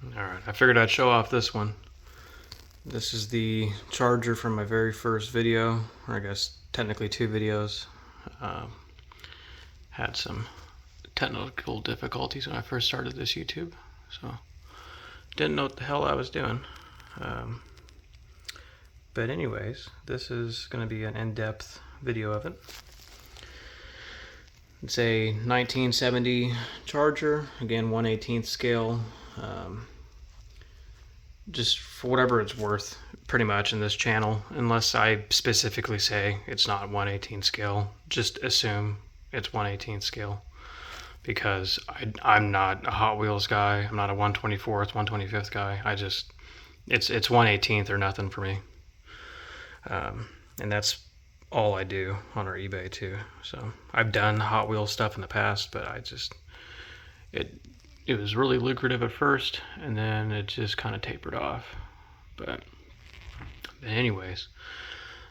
Alright, I figured I'd show off this one. This is the charger from my very first video, or I guess technically 2 videos. Had some technical difficulties when I first started this YouTube, so didn't know what the hell I was doing. But anyways, this is going to be an in-depth video of it. It's a 1970 charger, again 1/18 scale. Just for whatever it's worth, pretty much in this channel, unless I specifically say it's not 1/18 scale, just assume it's 1/18 scale, because I'm not a Hot Wheels guy, I'm not a 1/24th, 1/25th guy. It's 1/18th or nothing for me. And that's all I do on our eBay too. So I've done Hot Wheels stuff in the past, but it was really lucrative at first, and then it just kind of tapered off. But anyways,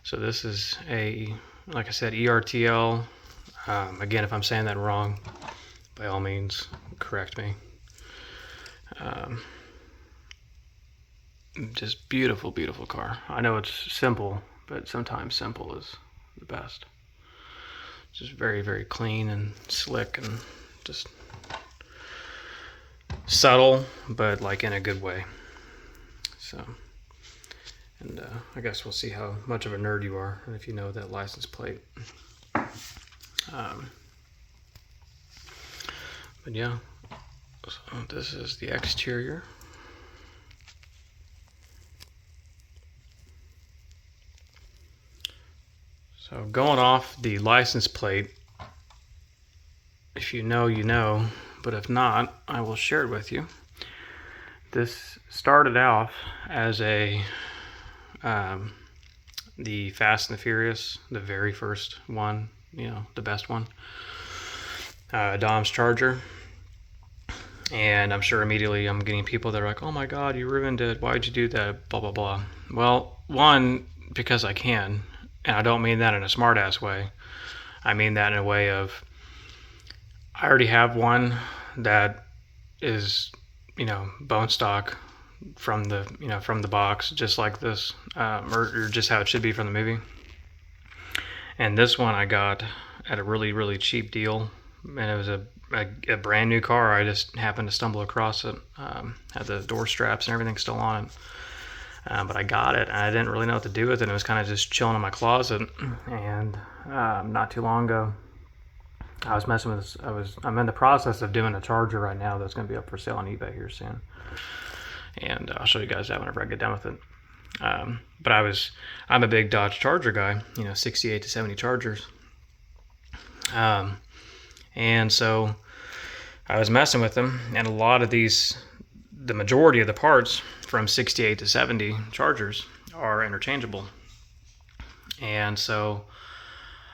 so this is a, like I said, ERTL. Again, if I'm saying that wrong, by all means, correct me. Just beautiful, beautiful car. I know it's simple, but sometimes simple is the best. Just very, very clean and slick and just subtle, but like in a good way. So, and I guess we'll see how much of a nerd you are, and if you know that license plate. But yeah, so this is the exterior. So going off the license plate, if you know, you know, but if not, I will share it with you. This started off as a the Fast and the Furious, the very first one, you know, the best one, Dom's Charger. And I'm sure immediately I'm getting people that are like, oh my god, you ruined it, why'd you do that, blah blah blah. Well, one, because I can, and I don't mean that in a smart ass way. I mean that in a way of, I already have one that is, you know, bone stock from the, you know, from the box, just like this, or just how it should be from the movie. And this one I got at a really, really cheap deal, and it was a brand new car. I just happened to stumble across it. Had the door straps and everything still on it. But I got it, and I didn't really know what to do with it. It was kind of just chilling in my closet. And not too long ago, I was messing with this. I'm in the process of doing a charger right now that's going to be up for sale on eBay here soon. And I'll show you guys that whenever I get done with it. But I'm a big Dodge Charger guy, you know, 68 to 70 Chargers. And so I was messing with them, and a lot of these, the majority of the parts from 68 to 70 Chargers are interchangeable. And so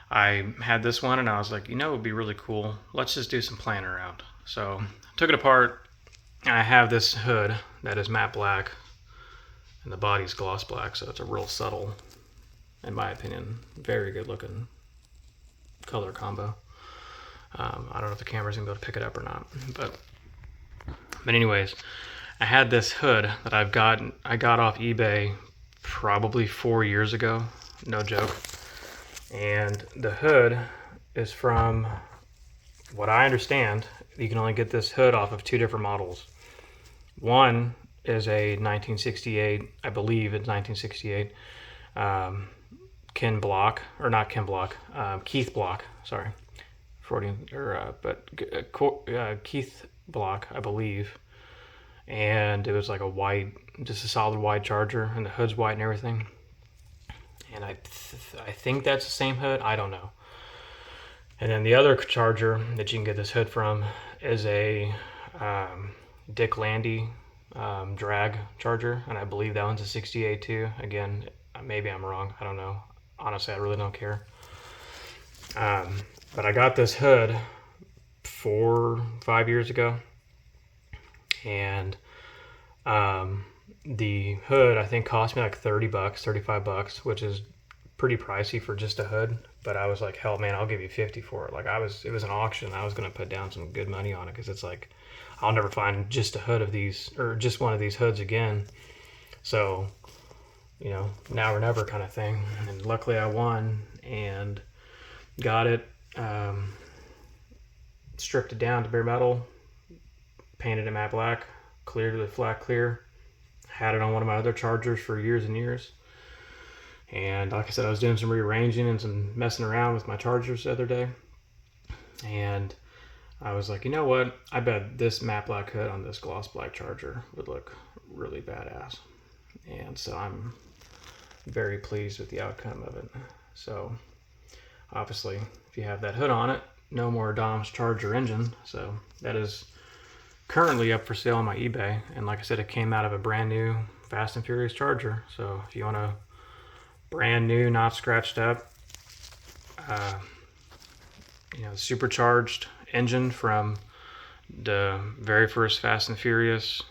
I had this one, and I was like, you know, it would be really cool. Let's just do some playing around. So I took it apart, and I have this hood that is matte black, and the body's gloss black, so it's a real subtle, in my opinion, very good looking color combo. I don't know if the camera's gonna be able to pick it up or not, but anyways, I had this hood that I got off eBay probably 4 years ago, no joke. And the hood is from, what I understand, you can only get this hood off of 2 different models. One is a 1968, I believe it's 1968, Keith block, sorry. Keith block, I believe. And it was like a white, just a solid white charger, and the hood's white and everything. And I think that's the same hood, I don't know. And then the other charger that you can get this hood from is a Dick Landy drag charger, and I believe that one's a 68 too. Again, maybe I'm wrong, I don't know. Honestly, I really don't care. But I got this hood 4-5 years ago, and the hood I think cost me like $30, $35, which is pretty pricey for just a hood. but I was like, hell, man, I'll give you 50 for it. Like it was an auction. I was gonna put down some good money on it because it's like, I'll never find just a hood of these or just one of these hoods again. So, you know, now or never kind of thing. And luckily, I won and got it. Stripped it down to bare metal, painted it matte black, cleared it with flat clear. Had it on one of my other Chargers for years and years. And like I said, I was doing some rearranging and some messing around with my Chargers the other day. And I was like, you know what? I bet this matte black hood on this gloss black Charger would look really badass. And so I'm very pleased with the outcome of it. So obviously, if you have that hood on it, no more Dom's Charger engine. So that is currently up for sale on my eBay. And like I said, it came out of a brand new Fast and Furious Charger. So if you want a brand new, not scratched up, you know, supercharged engine from the very first Fast and Furious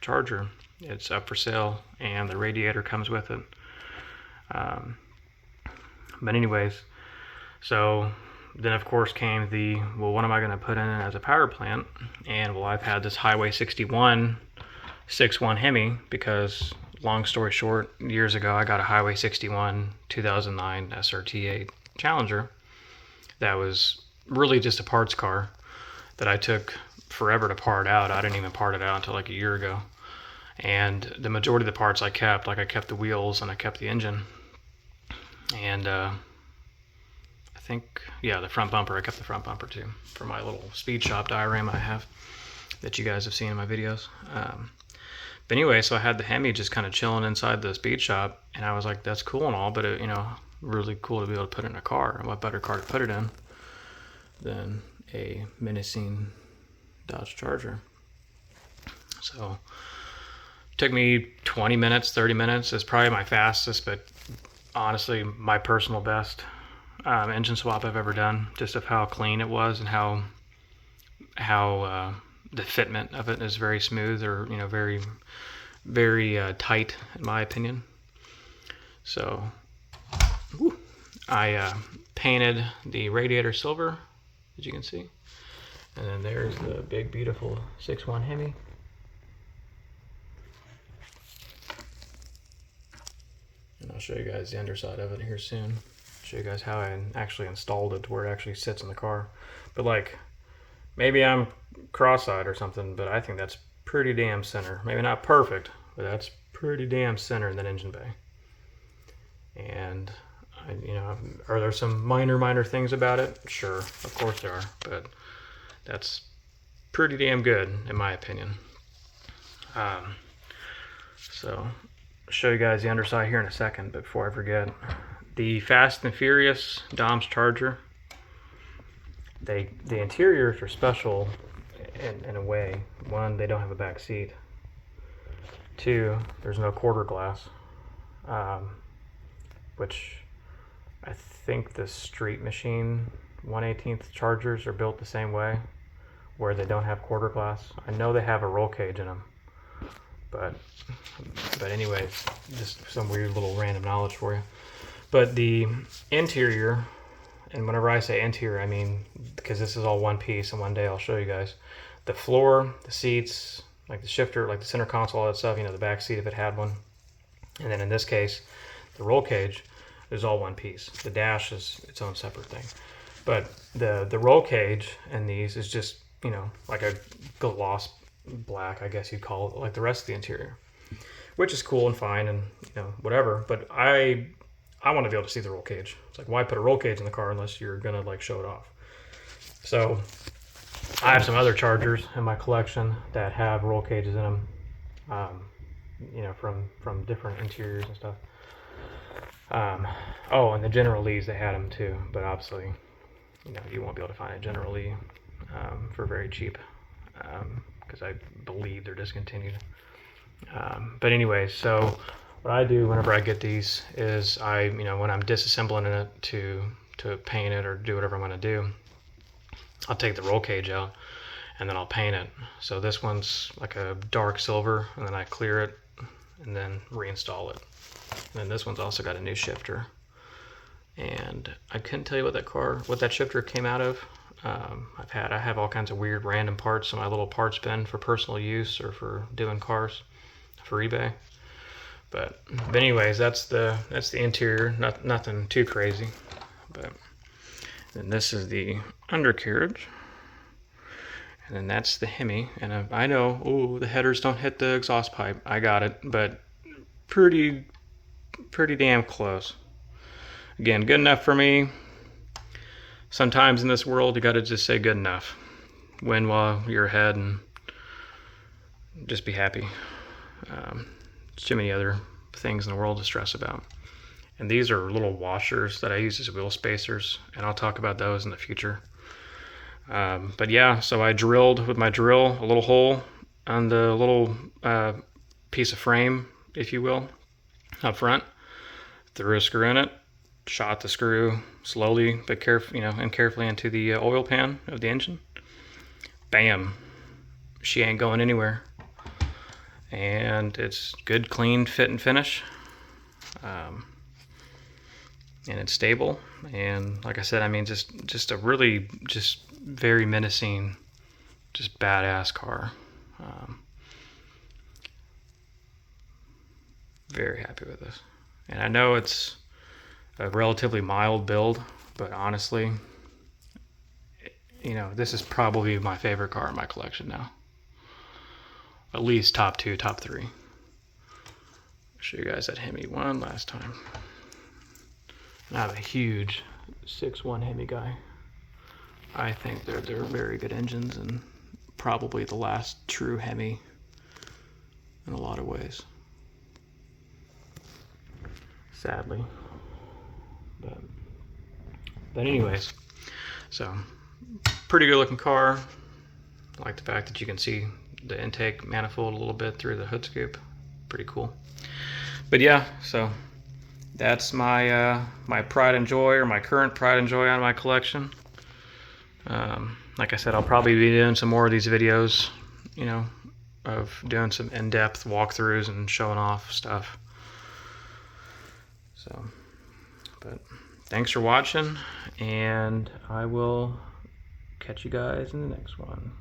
Charger, it's up for sale, and the radiator comes with it. But anyways, so then of course came the, well, what am I going to put in as a power plant? And well, I've had this Highway 61 6.1 HEMI because, long story short, years ago I got a Highway 61 2009 SRT8 Challenger that was really just a parts car that I took forever to part out. I didn't even part it out until like a year ago. And the majority of the parts I kept, like I kept the wheels and I kept the engine. And I think, yeah, the front bumper, I kept the front bumper too for my little speed shop diorama I have that you guys have seen in my videos. But anyway, so I had the HEMI just kind of chilling inside the speed shop, and I was like, that's cool and all, but it, you know, really cool to be able to put it in a car. And what better car to put it in than a menacing Dodge Charger? So it took me 20 minutes, 30 minutes. It's probably my fastest, but honestly, my personal best engine swap I've ever done, just of how clean it was and how the fitment of it is very smooth, or, you know, very, very tight in my opinion. So I painted the radiator silver, as you can see, and then there's the big beautiful 6.1 HEMI. And I'll show you guys the underside of it here soon. Show you guys how I actually installed it to where it actually sits in the car. But like, maybe I'm cross-eyed or something, but I think that's pretty damn center. Maybe not perfect, but that's pretty damn center in that engine bay. And you know, are there some minor things about it? Sure, of course there are, but that's pretty damn good in my opinion. So I'll show you guys the underside here in a second, but before I forget, the Fast and Furious Dom's Charger, the interiors are special in a way. One, they don't have a back seat. Two, there's no quarter glass, which I think the Street Machine 1/18 Chargers are built the same way, where they don't have quarter glass. I know they have a roll cage in them, but anyways, just some weird little random knowledge for you. But the interior, and whenever I say interior, I mean, because this is all one piece, and one day I'll show you guys, the floor, the seats, like the shifter, like the center console, all that stuff, you know, the back seat if it had one. And then in this case, the roll cage is all one piece. The dash is its own separate thing. But the roll cage in these is just, you know, like a gloss black, I guess you'd call it, like the rest of the interior, which is cool and fine and, you know, whatever. But I want to be able to see the roll cage. It's like, why put a roll cage in the car unless you're gonna like show it off? So I have some other Chargers in my collection that have roll cages in them, you know, from different interiors and stuff. Oh, and the General Lees, they had them too, but obviously, you know, you won't be able to find a General Lee for very cheap, because I believe they're discontinued. But anyways, so what I do whenever I get these is you know, when I'm disassembling it to paint it or do whatever I'm going to do, I'll take the roll cage out and then I'll paint it. So this one's like a dark silver, and then I clear it and then reinstall it. And then this one's also got a new shifter. and I couldn't tell you what that shifter came out of. I have all kinds of weird random parts in my little parts bin for personal use or for doing cars for eBay. But anyways, that's the interior. Nothing too crazy. But then this is the undercarriage, and then that's the HEMI. And I know, the headers don't hit the exhaust pipe. I got it, but pretty damn close. Again, good enough for me. Sometimes in this world, you got to just say good enough. Win while you're ahead, and just be happy. There's too many other things in the world to stress about. And these are little washers that I use as wheel spacers, and I'll talk about those in the future. But yeah, so I drilled with my drill a little hole on the little piece of frame, if you will, up front. Threw a screw in it, shot the screw slowly but carefully into the oil pan of the engine. Bam! She ain't going anywhere. And it's good, clean fit and finish, and it's stable. And like I said, I mean, just a really just very menacing, just badass car. Very happy with this. And I know it's a relatively mild build, but honestly, this is probably my favorite car in my collection now. At least top 2, top 3. I'll show you guys that HEMI one last time. I'm a huge 6.1 HEMI guy. I think they're very good engines, and probably the last true HEMI in a lot of ways. Sadly. But anyways, so pretty good looking car. I like the fact that you can see the intake manifold a little bit through the hood scoop. Pretty cool. But yeah, so that's my my pride and joy, or my current pride and joy out of my collection. Like I said, I'll probably be doing some more of these videos, of doing some in-depth walkthroughs and showing off stuff. So, but thanks for watching, and I will catch you guys in the next one.